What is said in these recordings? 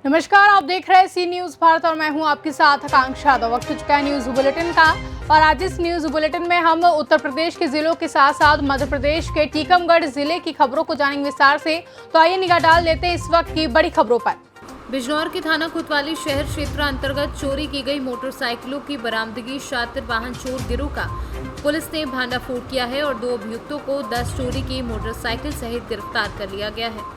नमस्कार, आप देख रहे हैं सी न्यूज भारत और मैं हूं आपके साथ आकांक्षा यादव। वक्त हो चुका है न्यूज बुलेटिन का और आज इस न्यूज बुलेटिन में हम उत्तर प्रदेश के जिलों के साथ साथ मध्य प्रदेश के टीकमगढ़ जिले की खबरों को जानेंगे विस्तार से। तो आइए निगाह डाल लेते हैं इस वक्त की बड़ी खबरों पर। बिजनौर के थाना कोतवाली शहर क्षेत्र अंतर्गत चोरी की गई मोटरसाइकिलों की बरामदगी शातिर वाहन चोर गिरोह का पुलिस ने भांडाफोड़ किया है और 2 अभियुक्तों को 10 चोरी की मोटरसाइकिल सहित गिरफ्तार कर लिया गया है।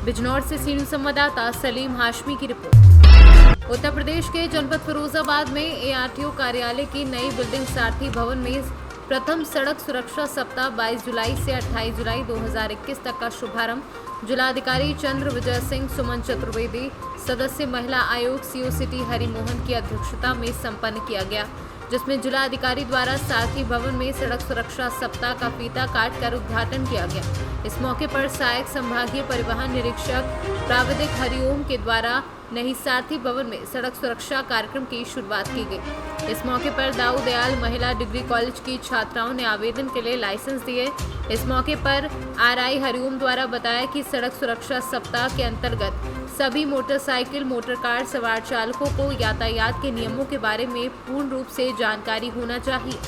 बिजनौर से सी न्यूज संवाददाता सलीम हाशमी की रिपोर्ट। उत्तर प्रदेश के जनपद फिरोजाबाद में एआरटीओ कार्यालय की नई बिल्डिंग सारथी भवन में प्रथम सड़क सुरक्षा सप्ताह 22 जुलाई से 28 जुलाई 2021 तक का शुभारंभ जिलाधिकारी चंद्र विजय सिंह सुमन चतुर्वेदी सदस्य महिला आयोग सीओ सिटी हरिमोहन की अध्यक्षता में संपन्न किया गया, जिसमें जिलाधिकारी द्वारा सारथी भवन में सड़क सुरक्षा सप्ताह का फीता काटकर उद्घाटन किया गया। इस मौके पर सहायक संभागीय परिवहन निरीक्षक प्राविधिक हरिओम के द्वारा नई सारथी भवन में सड़क सुरक्षा कार्यक्रम की शुरुआत की गई। इस मौके पर दाऊ दयाल महिला डिग्री कॉलेज की छात्राओं ने आवेदन के लिए लाइसेंस दिए। इस मौके पर आरआई हरिओम द्वारा बताया कि सड़क सुरक्षा सप्ताह के अंतर्गत सभी मोटरसाइकिल मोटर कार सवार चालकों को यातायात के नियमों के बारे में पूर्ण रूप से जानकारी होना चाहिए।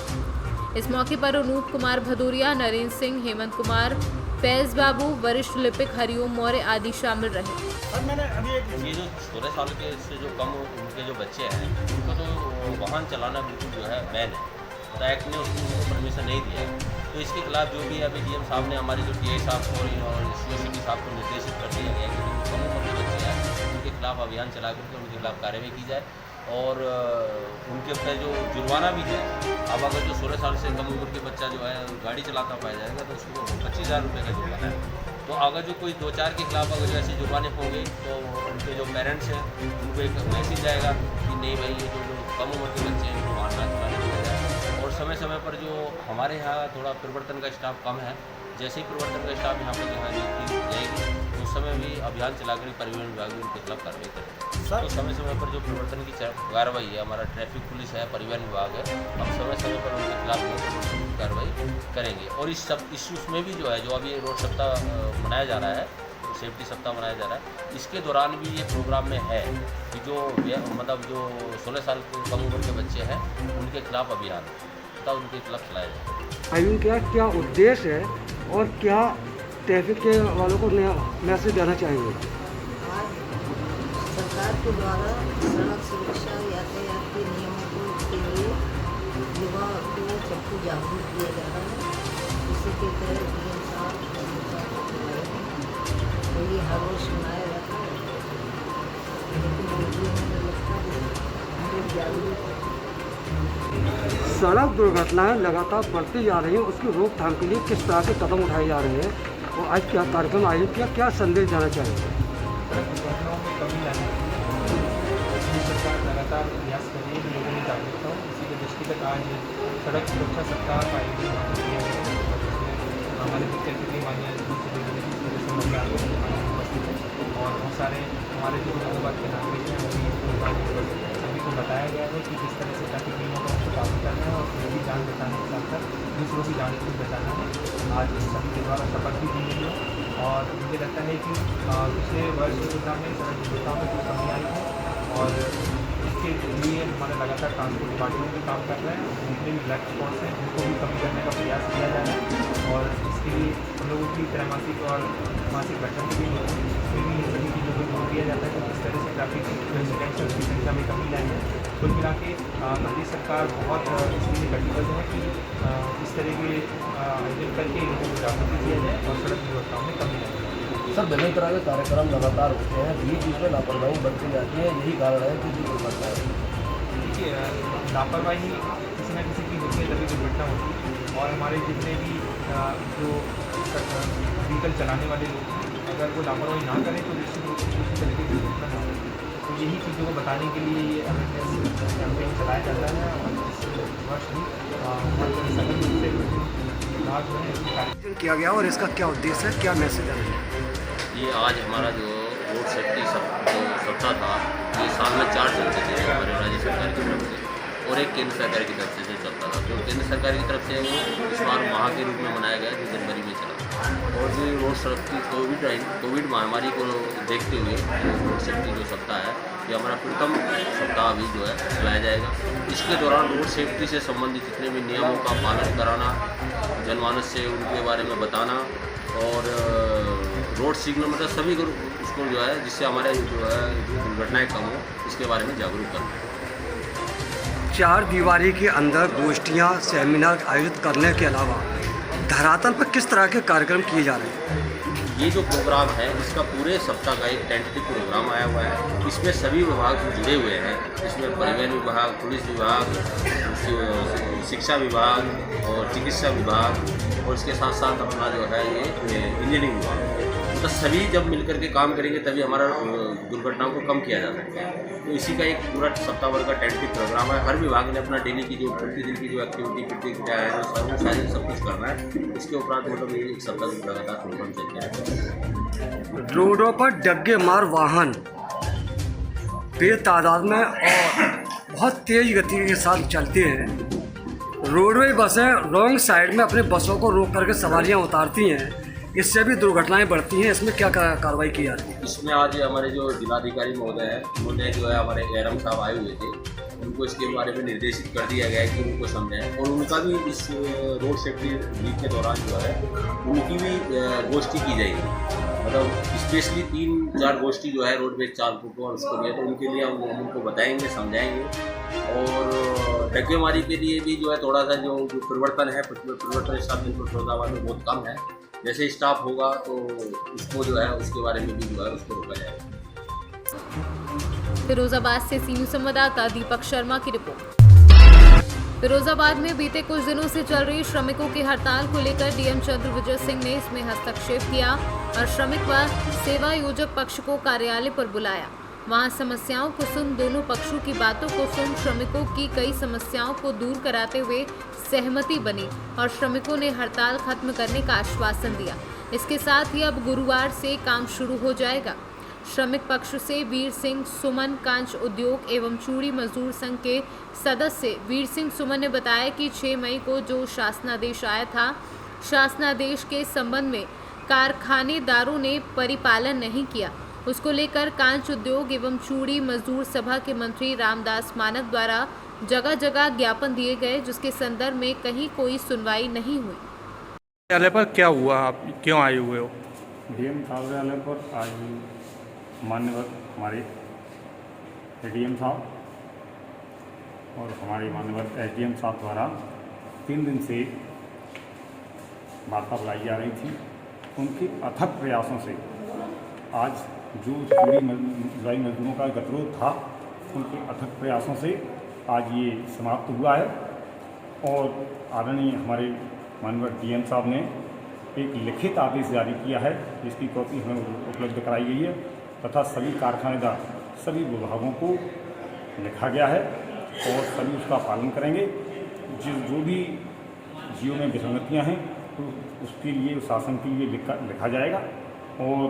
इस मौके पर अनूप कुमार भदौरिया, नरेंद्र सिंह, हेमंत कुमार, फैज बाबू, वरिष्ठ लिपिक हरिओम मौर्य आदि शामिल रहे। सर, मैंने अभी ये जो 16 साल के से जो कम उनके जो बच्चे हैं उनको तो वाहन चलाना बिल्कुल जो है बैन है, तो एक्ट ने उसको परमिशन नहीं दिया है। तो इसके खिलाफ जो भी अभी डीएम साहब ने हमारे जो टीआई साहब को और सीओ साहब को निर्देशित कर दिया गया है कि जो कम उम्र के बच्चे हैं उनके खिलाफ अभियान चला करके उनके खिलाफ कार्रवाई की जाए और उनके ऊपर जो जुर्माना भी है। अब अगर जो 16 साल से कम उम्र के बच्चा जो है गाड़ी चलाता पाया जाएगा तो उसको 25,000 रुपये का जुर्माना है। तो अगर जो कोई 2-4 के खिलाफ अगर जो ऐसे जुर्माने होंगे तो उनके जो पेरेंट्स हैं उनको एक मैसेज जाएगा कि नहीं भाई ये जो कम उम्र के बच्चे हैं उनको वाहन ना चलाने दिया जाए। और समय समय पर जो हमारे यहाँ थोड़ा परिवर्तन का स्टाफ कम है, जैसे ही परिवर्तन का स्टाफ यहाँ पर जो है नियुक्ति जाएगी उस समय भी अभियान चलाकर परिवहन विभाग भी उनके खिलाफ कार्रवाई करें। तो समय समय पर जो परिवर्तन की कार्रवाई है, हमारा ट्रैफिक पुलिस है, परिवहन विभाग है, हम समय समय पर उनके खिलाफ कार्रवाई करेंगे। और इस उसमें भी जो है जो अभी रोड सप्ताह मनाया जा रहा है, सेफ्टी सप्ताह मनाया जा रहा है, इसके दौरान भी ये प्रोग्राम में है कि जो मतलब जो 16 साल के कम उम्र के बच्चे हैं उनके खिलाफ अभियान तब उनके खिलाफ चलाया जाए। अभियान क्या उद्देश्य है और क्या ट्रैफिक के वालों को मैसेज देना चाहिए? सरकार के द्वारा सड़क सुरक्षा यातायात के नियमों के लिए युवा को सबको जागरूक किया जा रहा है। इसी के तहत डीएम साहब तो ये हर रोज सुनाया जाता है, लेकिन मुझे लगता है हम लोग जागरूक। सड़क दुर्घटनाएं लगातार बढ़ती जा रही हैं, उसकी रोकथाम के लिए किस तरह के कदम उठाए जा रहे हैं और आज क्या कार्यक्रम आयोजित किया, क्या संदेश देना चाहिए? सड़क दुर्घटनाओं में कमी लाने के लिए सरकार लगातार प्रयास कर रही है कि लोगों में जागरूकता हो। इसी के दृष्टिगत आज सड़क सुरक्षा सप्ताह का आयोजन किया गया है। हमारे मुख्य अतिथि माननीय उपस्थित है और बहुत सारे हमारे जो फिरोजाबाद के नागरिक हैं सभी को बताया गया है कि किस तरह से ट्रैफिक नियमों का पालन करना है और मेरी जान बचाने के साथ साथ दूसरों की जान को बचाना है। आज सभी के द्वारा शपथ भी दी गई है और मुझे लगता है कि पिछले वर्ष की तुलना में सड़क दुर्घटनाओं में कुछ कमी आई है और इसके लिए हमारा लगातार ट्रांसपोर्ट डिपार्टमेंट भी काम कर रहे हैं। जितने भी ब्लैक स्पॉट्स हैं उनको भी कमी करने का प्रयास किया जा रहा है और इसके लिए हम लोगों की त्रैमासिक और मासिक बैठक भी उसमें भी सभी चीज़ों को जोड़ दिया जाता है कि किस तरह से ट्रैफिक एक्सीडेंट्स की संख्या में कमी लाई है। कुल मिला के प्रदेश सरकार बहुत इसके लिए कटिबद्ध है कि इस तरह के आयोजन करके लोगों को जागरूक किया जाए और सड़क दुर्घटनाओं में कमी लाई जाए। सर, विभिन्न तरह के कार्यक्रम लगातार होते हैं, बीच में लापरवाही बढ़ती जाती है, यही कारण है कि दुर्घटना है। देखिए, लापरवाही किसी न किसी की होती है तभी दुर्घटना होती है और हमारे जितने भी जो व्हीकल चलाने वाले लोग हैं अगर वो लापरवाही ना करें तो निश्चित रूप से किसी तरह की दुर्घटना ना हो। तो यही चीज़ों को बताने के लिए ये अवेयरनेस कैंपेन चलाया जाता है और इस वर्ष भी सघन रूप से विभाग जो है इसकी कार्य किया गया और इसका क्या उद्देश्य है, क्या मैसेज है? ये आज हमारा जो रोड सेफ्टी जो सप्ताह था ये साल में 4 चलते थे हमारे राज्य सरकार की तरफ से और एक केंद्र सरकार की तरफ से जो चलता था। तो केंद्र सरकार की तरफ से वो इस बार माह के रूप में मनाया गया जो जनवरी में चला। और जो रोड सेफ्टी कोविड महामारी को देखते हुए रोड सेफ्टी जो सप्ताह है ये हमारा प्रथम सप्ताह अभी जो है चलाया जाएगा। इसके दौरान रोड सेफ्टी से संबंधित जितने भी नियमों का पालन कराना, जनमानस से उनके बारे में बताना और रोड सिग्नल मतलब सभी को उसको जो है जिससे हमारे जो है दुर्घटनाएं कम हो इसके बारे में जागरूक करना। चार दीवारी के अंदर गोष्ठियाँ सेमिनार आयोजित करने के अलावा धरातल पर किस तरह के कार्यक्रम किए जा रहे हैं? ये जो प्रोग्राम है इसका पूरे सप्ताह का एक टेंटेटिव प्रोग्राम आया हुआ है। इसमें सभी विभाग जुड़े हुए हैं। इसमें परिवहन विभाग, पुलिस विभाग, शिक्षा विभाग और चिकित्सा विभाग और इसके साथ साथ अपना जो है ये इंजीनियरिंग विभाग, तो सभी जब मिलकर के काम करेंगे तभी हमारा दुर्घटनाओं को कम किया जा सकता है। तो इसी का एक पूरा सप्ताह भर का टेंटेटिव प्रोग्राम है। हर विभाग ने अपना डेली की जो प्रतिदिन की जो एक्टिविटी प्रतिक्रिया है सारी सब कुछ करना है। इसके उपरांत मतलब ये एक सप्ताह तक लगातार प्रोग्राम चलते हैं। रोडों पर डग्गे मार वाहन बेतादाद में और बहुत तेज गति के साथ चलते हैं। रोडवे बसें रॉन्ग साइड में अपने बसों को रोक करके सवारियां उतारती हैं, इससे भी दुर्घटनाएं बढ़ती हैं। इसमें क्या कार्रवाई की जा रही है? इसमें आज हमारे जो जिलाधिकारी महोदय हैं उन्होंने जो है हमारे एरम साहब आए हुए थे, उनको इसके बारे में निर्देशित कर दिया गया है कि उनको समझाएं और उनका भी इस रोड सेफ्टी वीक के दौरान जो है उनकी भी गोष्ठी की जाएगी। मतलब स्पेशली 3-4 गोष्ठी जो है रोडवेज चालकों को और उसको लिए, तो उनके लिए हम उनको बताएंगे, समझाएंगे। और डग्गेमारी के लिए भी जो है थोड़ा सा जो परिवर्तन है, परिवर्तन स्टाफ में फरीदाबाद में बहुत कम है। जैसे स्टाफ होगा तो उसको जो है उसके बारे में भी जो है उसको रोका जाएगा। फिरोजाबाद से सीनियर संवाददाता दीपक शर्मा की रिपोर्ट। फिरोजाबाद में बीते कुछ दिनों से चल रही श्रमिकों की हड़ताल को लेकर डीएम चंद्र विजय सिंह ने इसमें हस्तक्षेप किया और श्रमिक व सेवा योजक पक्ष को कार्यालय पर बुलाया। वहां समस्याओं को सुन, दोनों पक्षों की बातों को सुन, श्रमिकों की कई समस्याओं को दूर कराते हुए सहमति बनी और श्रमिकों ने हड़ताल खत्म करने का आश्वासन दिया। इसके साथ ही अब गुरुवार से काम शुरू हो जाएगा। श्रमिक पक्ष से वीर सिंह सुमन कांच उद्योग एवं चूड़ी मजदूर संघ के सदस्य वीर सिंह सुमन ने बताया कि 6 मई को जो शासनादेश आया था, शासनादेश के संबंध में कारखानेदारों ने परिपालन नहीं किया। उसको लेकर कांच उद्योग एवं चूड़ी मजदूर सभा के मंत्री रामदास मानक द्वारा जगह जगह ज्ञापन दिए गए, जिसके संदर्भ में कहीं कोई सुनवाई नहीं हुई। कार्यालय पर क्या हुआ, आप क्यों आए हुए हो? डीएम कार्यालय पर आज मान्यवर हमारे एडीएम साहब और हमारे मान्यवर एसडीएम साहब द्वारा 3 दिन से वार्ता बुलाई जा रही थी। उनके अथक प्रयासों से आज जो चूड़ी मजदूरों का गतिरोध था, उनके अथक प्रयासों से आज ये समाप्त हुआ है और आदरणीय हमारे माननीय डीएम साहब ने एक लिखित आदेश जारी किया है, जिसकी कॉपी हमें उपलब्ध कराई गई है तथा सभी कारखानेदार सभी विभागों को लिखा गया है और सभी उसका पालन करेंगे। जो भी जियो में विसंगतियाँ हैं तो उसके लिए शासन के लिए लिखा जाएगा। और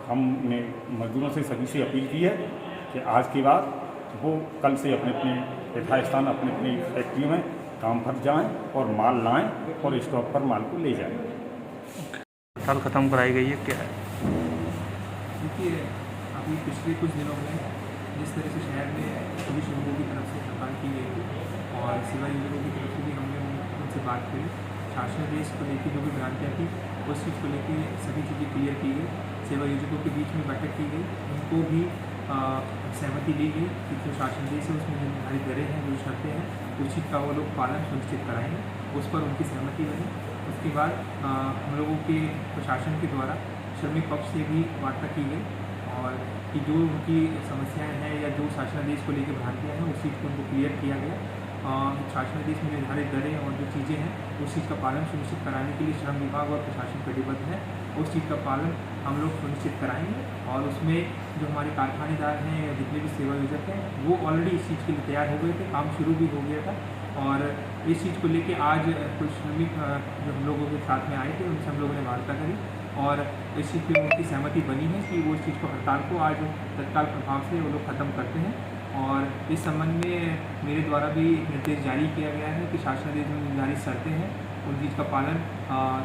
हमने मजदूरों से सभी से अपील की है कि आज के बाद वो कल से अपने अपने यथास्थान अपनी अपनी फैक्ट्रियों में काम पर जाएं और माल लाएं और स्टॉक पर माल को ले जाएं। हड़ताल खत्म कराई गई है, क्या है? देखिए, अभी पिछले कुछ दिनों में जिस तरह से शहर में सभी श्रमिकों की तरफ से हड़ताल की गई थी और सेवा योजकों की तरफ से भी हमने उनसे बात करी, शासनादेश को लेकर जो भी भ्रांतियाँ थी उस चीज़ को लेकर सभी चीज़ें क्लियर की गई। सेवा योजकों के बीच में बैठक की गई, उनको भी सहमति ली गई कि जो शासनादेश है उसमें जो निर्धारित दरें हैं, जो शर्तें हैं, उस चीज़ का वो लोग पालन सुनिश्चित कराएंगे। उस पर उनकी सहमति बनी। उसके बाद हम लोगों के प्रशासन के द्वारा श्रमिक पक्ष से भी वार्ता की गई और कि जो उनकी समस्याएं हैं या जो शासनादेश को लेकर भ्रांतियाँ हैं उस चीज़ को उनको क्लियर किया गया। शासनादेश में निर्धारित दरें और जो चीज़ें हैं उस चीज़ का पालन सुनिश्चित कराने के लिए श्रम विभाग और प्रशासन प्रतिबद्ध है। उस चीज़ का पालन हम लोग सुनिश्चित कराएंगे और उसमें जो हमारे कारखानेदार हैं या जितने भी सेवा योजक हैं वो ऑलरेडी इस चीज़ के लिए तैयार हो गए थे, काम शुरू भी हो गया था। और इस चीज़ को लेके आज कुछ श्रमिक जो हम लोगों के साथ में आए थे उनसे हम लोगों ने वार्ता करी और इस चीज़ पर उनकी सहमति बनी है कि वो इस चीज़ को हड़ताल को आज तत्काल प्रभाव से वो लोग ख़त्म करते हैं। और इस संबंध में मेरे द्वारा भी निर्देश जारी किया गया है कि शासनादेश में निर्धारित शर्तें हैं उन चीज़ का पालन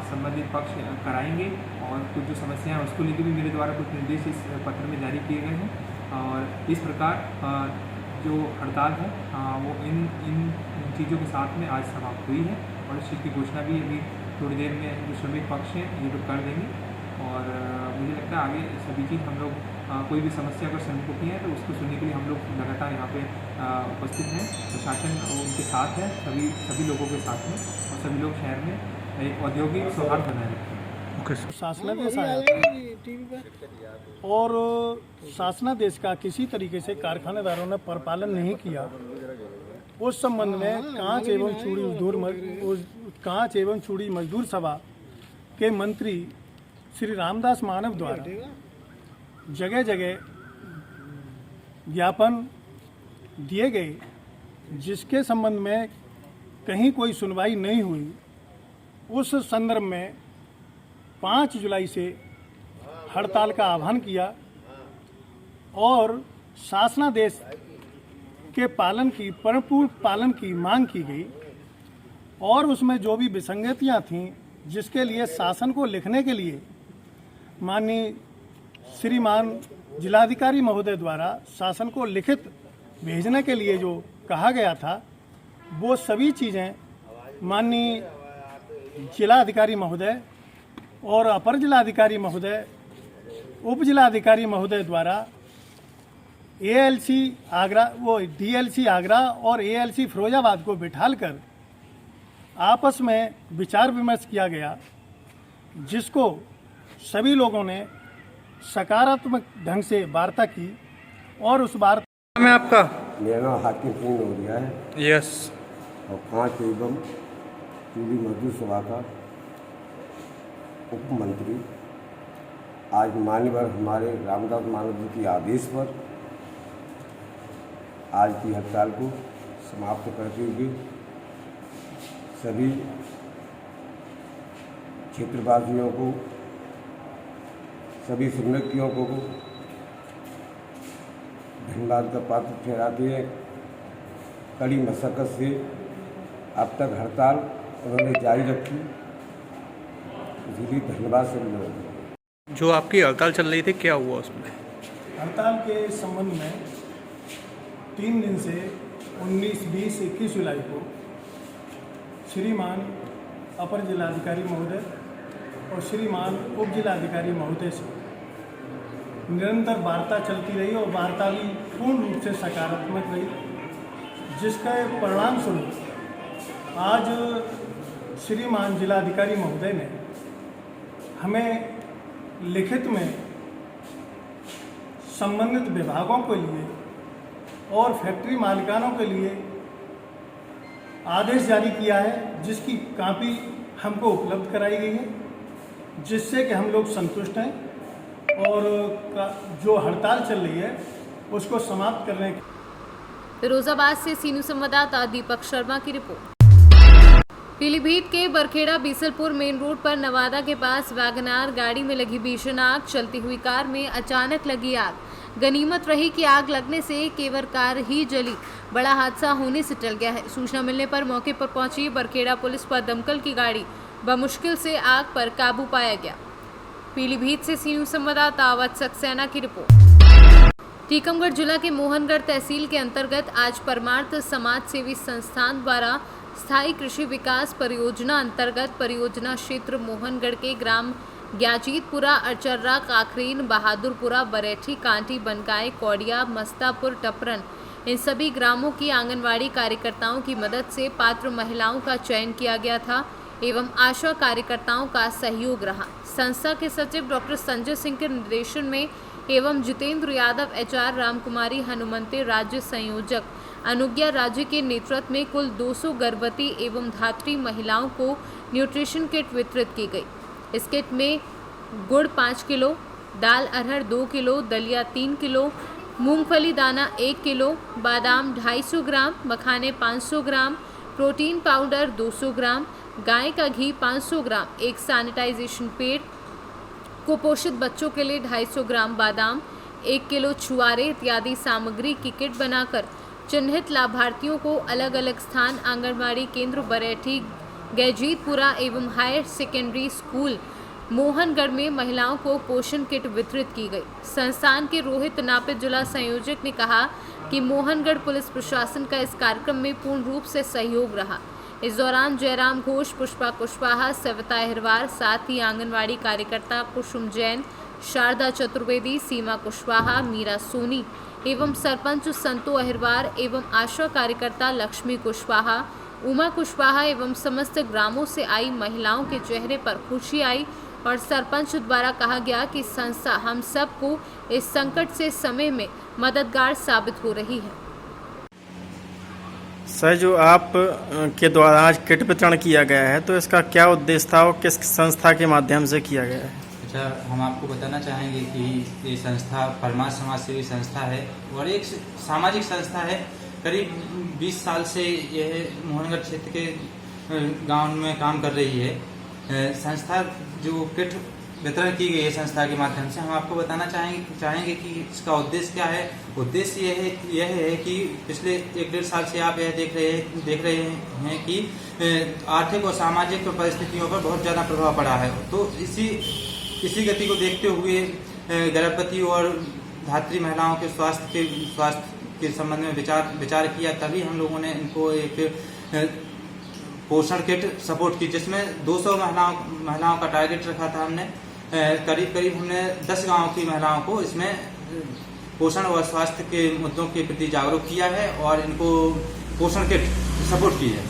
संबंधित पक्ष कराएंगे। और कुछ जो समस्याएं हैं उसको लेकर भी मेरे द्वारा कुछ निर्देश इस पत्र में जारी किए गए हैं। और इस प्रकार जो हड़ताल है वो इन चीज़ों के साथ में आज समाप्त हुई है। और इस चीज़ की घोषणा भी अभी थोड़ी देर में जो श्रमिक पक्ष हैं ये लोग कर देंगे। और मुझे लगता है आगे सभी चीज़ हम लोग कोई भी समस्या अगर श्रमिकों की है तो उसको सुनने के लिए हम लोग लगातार यहाँ पे उपस्थित हैं। प्रशासन उनके साथ है, सभी लोगों के साथ हैं और सभी लोग शहर में एक औद्योगिक सौहार्द बनाए रखें। शासनादेश आया और शासनादेश का किसी तरीके से कारखानेदारों ने परिपालन नहीं किया। उस संबंध में कांच एवं चूड़ी मजदूर सभा के मंत्री श्री रामदास मानव द्वारा जगह जगह ज्ञापन दिए गए, जिसके संबंध में कहीं कोई सुनवाई नहीं हुई। उस संदर्भ में 5 जुलाई से हड़ताल का आह्वान किया और शासनादेश के पूर्ण पालन की मांग की गई। और उसमें जो भी विसंगतियां थीं, जिसके लिए शासन को लिखने के लिए माननीय श्रीमान जिलाधिकारी महोदय द्वारा शासन को लिखित भेजने के लिए जो कहा गया था, वो सभी चीज़ें माननीय जिलाधिकारी महोदय और अपर जिलाधिकारी महोदय, उप जिलाधिकारी महोदय द्वारा डीएलसी आगरा और एएलसी फिरोजाबाद को बिठालकर आपस में विचार विमर्श किया गया, जिसको सभी लोगों ने सकारात्मक ढंग से वार्ता की। और उस वार्ता में आपका मेरा नाम हाकिम सिंह नोरिया है। यस। और कांच एवं चूड़ी मजदूर सभा का उप मंत्री आज मान्यवर हमारे रामदास मानव जी के आदेश पर आज की हड़ताल को समाप्त करते हुए सभी क्षेत्रवासियों को, सभी श्रमिकों को धन्यवाद का पात्र ठहराते हैं। कड़ी मशक्कत से अब तक हड़ताल उन्होंने जारी रखी, इसलिए धन्यवाद सभी लोगों को। जो आपकी हड़ताल चल रही थी, क्या हुआ उसमें? हड़ताल के संबंध में 3 दिन से 19, 20, 21 जुलाई को श्रीमान अपर जिलाधिकारी महोदय और श्रीमान उप जिलाधिकारी महोदय से निरंतर वार्ता चलती रही और वार्ता भी पूर्ण रूप से सकारात्मक रही, जिसका परिणाम स्वरूप आज श्रीमान जिलाधिकारी महोदय ने हमें लिखित में संबंधित विभागों के लिए और फैक्ट्री मालिकानों के लिए आदेश जारी किया है, जिसकी कॉपी हमको उपलब्ध कराई गई है, जिससे कि हम लोग संतुष्ट हैं और जो हड़ताल चल रही है उसको समाप्त करने की। फिरोजाबाद से सीनू संवाददाता दीपक शर्मा की रिपोर्ट। पीलीभीत के बरखेड़ा बीसलपुर मेन रोड पर नवादा के पास वैगनार गाड़ी में लगी भीषण आग। चलती हुई कार में अचानक लगी आग। गनीमत रही कि आग लगने से केवल कार ही जली, बड़ा हादसा होने से टल गया है। सूचना मिलने पर मौके पर पहुंची बरखेड़ा पुलिस व दमकल की गाड़ी बमुश्किल से आग पर काबू पाया गया। पीलीभीत से सीनू संवाददाता अवध सक्सेना की रिपोर्ट। टीकमगढ़ जिला के मोहनगढ़ तहसील के अंतर्गत आज परमार्थ समाज सेवी संस्थान द्वारा स्थायी कृषि विकास परियोजना अंतर्गत परियोजना क्षेत्र मोहनगढ़ के ग्राम ग्याजीतपुरा, अचर्रा, काकरीन, बहादुरपुरा, बरेठी, कांटी, बनकाय, कौड़िया, मस्तापुर, टपरन, इन सभी ग्रामों की आंगनवाड़ी कार्यकर्ताओं की मदद से पात्र महिलाओं का चयन किया गया था एवं आशा कार्यकर्ताओं का सहयोग रहा। संस्था के सचिव डॉक्टर संजय सिंह के निर्देशन में एवं जितेंद्र यादव, एचआर, रामकुमारी हनुमंते, राज्य संयोजक अनुज्ञा राज्य के नेतृत्व में कुल 200 गर्भवती एवं धात्री महिलाओं को न्यूट्रिशन किट वितरित की गई। इस किट में गुड़ 5 किलो, दाल अरहर 2 किलो, दलिया 3 किलो, मूंगफली दाना 1 किलो, बादाम 250 ग्राम, मखाने 500 ग्राम, प्रोटीन पाउडर 200 ग्राम, गाय का घी 500 ग्राम, एक सैनिटाइजेशन पैड, कुपोषित बच्चों के लिए 250 ग्राम बादाम, 1 किलो छुआरे इत्यादि सामग्री की किट बनाकर चिन्हित लाभार्थियों को अलग अलग स्थान आंगनबाड़ी केंद्र बरेठी गैजीतपुरा एवं हायर सेकेंडरी स्कूल मोहनगढ़ में महिलाओं को पोषण किट वितरित की गई। संस्थान के रोहित नापित जिला संयोजक ने कहा कि मोहनगढ़ पुलिस प्रशासन का इस कार्यक्रम में पूर्ण रूप से सहयोग रहा। इस दौरान जयराम घोष, पुष्पा कुशवाहा, सविता अहिरवार, साथ ही आंगनवाड़ी कार्यकर्ता कुसुम जैन, शारदा चतुर्वेदी, सीमा कुशवाहा, मीरा सोनी एवं सरपंच संतो अहिरवार एवं आशा कार्यकर्ता लक्ष्मी कुशवाहा, उमा कुशवाहा एवं समस्त ग्रामों से आई महिलाओं के चेहरे पर खुशी आई और सरपंच द्वारा कहा गया कि संस्था हम सबको इस संकट से समय में मददगार साबित हो रही है। सर, जो आप के द्वारा आज किट वितरण किया गया है तो इसका क्या उद्देश्य था और किस संस्था के माध्यम से किया गया है? अच्छा, हम आपको बताना चाहेंगे कि ये संस्था परमार्थ समाज सेवी संस्था है और एक सामाजिक संस्था है। करीब 20 साल से यह मोहनगढ़ क्षेत्र के गांव में काम कर रही है। संस्था जो किट वितरण की गई है संस्था के माध्यम से, हम आपको बताना चाहेंगे कि इसका उद्देश्य क्या है। उद्देश्य यह है कि पिछले 1-1.5 साल से आप यह देख रहे हैं कि आर्थिक और सामाजिक परिस्थितियों पर बहुत ज़्यादा प्रभाव पड़ा है। तो इसी गति को देखते हुए गर्भवती और धात्री महिलाओं के स्वास्थ्य के संबंध में विचार किया, तभी हम लोगों ने इनको एक पोषण किट सपोर्ट की, जिसमें 200 महिलाओं का टारगेट रखा था हमने। करीब हमने 10 गांव की महिलाओं को इसमें पोषण और स्वास्थ्य के मुद्दों के प्रति जागरूक किया है और इनको पोषण किट सपोर्ट की है।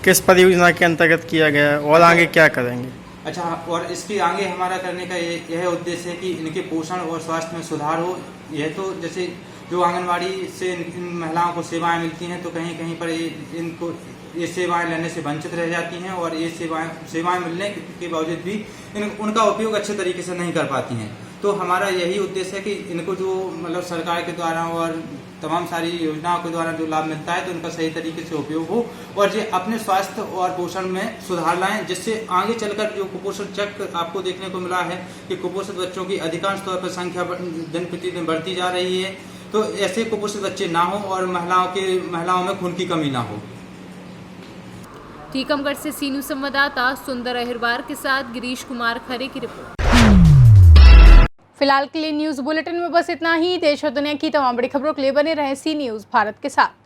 किस परियोजना के अंतर्गत किया गया है और आगे क्या करेंगे? अच्छा, और इसके आगे हमारा करने का यह उद्देश्य है कि इनके पोषण और स्वास्थ्य में सुधार हो। यह तो जैसे जो आंगनवाड़ी से इन महिलाओं को सेवाएं मिलती हैं तो कहीं पर इनको ये सेवाएं लेने से वंचित रह जाती हैं और ये सेवाएं मिलने के बावजूद भी उनका उपयोग अच्छे तरीके से नहीं कर पाती हैं। तो हमारा यही उद्देश्य है कि इनको जो मतलब सरकार के द्वारा और तमाम सारी योजनाओं के द्वारा जो लाभ मिलता है तो उनका सही तरीके से उपयोग हो और ये अपने स्वास्थ्य और पोषण में सुधार लाएं, जिससे आगे चलकर जो कुपोषण चक्र आपको देखने को मिला है कि कुपोषित बच्चों की अधिकांश तौर पर संख्या दिन प्रतिदिन बढ़ती जा रही है, तो ऐसे कुपोषित बच्चे ना हो और महिलाओं में खून की कमी ना हो। टीकमगढ़ से सी न्यूज़ संवाददाता सुंदर अहिरवार के साथ गिरीश कुमार खरे की रिपोर्ट। फिलहाल के लिए न्यूज़ बुलेटिन में बस इतना ही। देश और दुनिया की तमाम बड़ी खबरों के लिए बने रहे सी न्यूज़ भारत के साथ।